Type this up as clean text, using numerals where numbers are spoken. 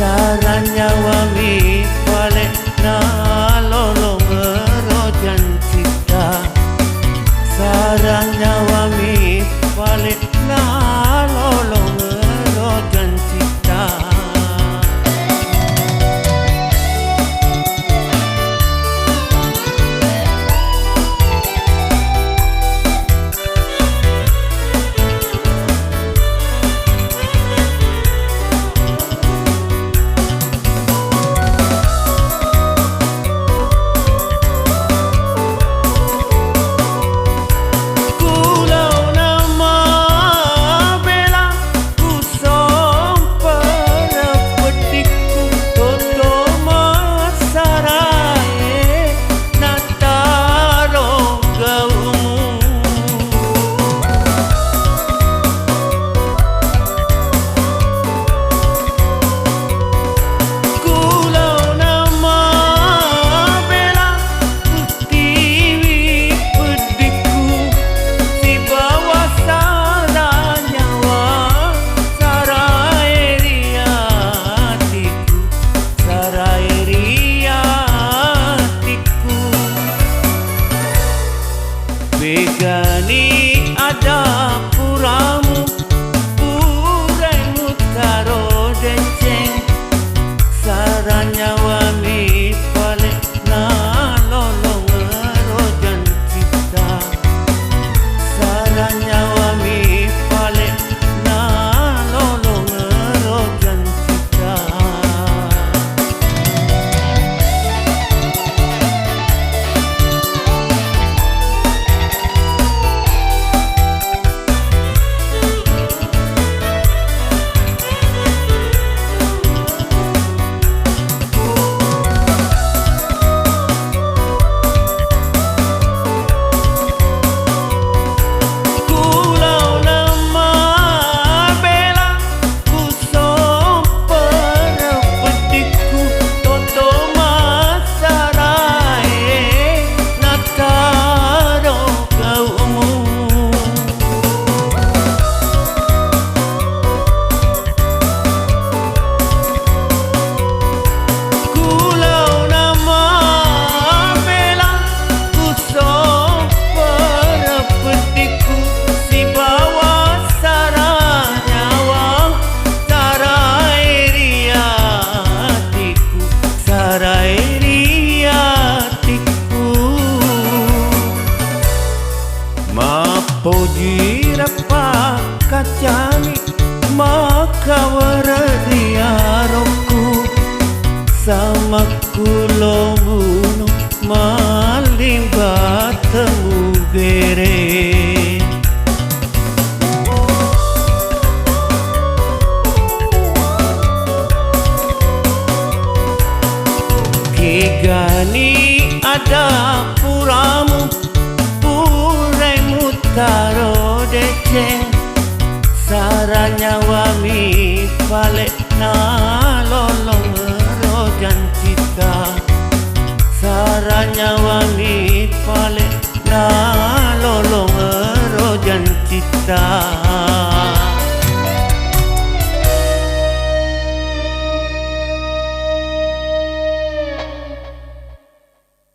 Saranya wami balik na lolo merojan cita. Saranya wami balik na lolo merojan cita. Begani ada puramu, puraimu taro denceng. Saranya wami balik na lolo merojan cita. Saranya wami balik na lolo merojan cita. Puji rapa kacani maka waradia roku sama kulo bunuh malimbat temu gere. Kigani ada puramu, puraimu taro deceng. Saranya wami balik na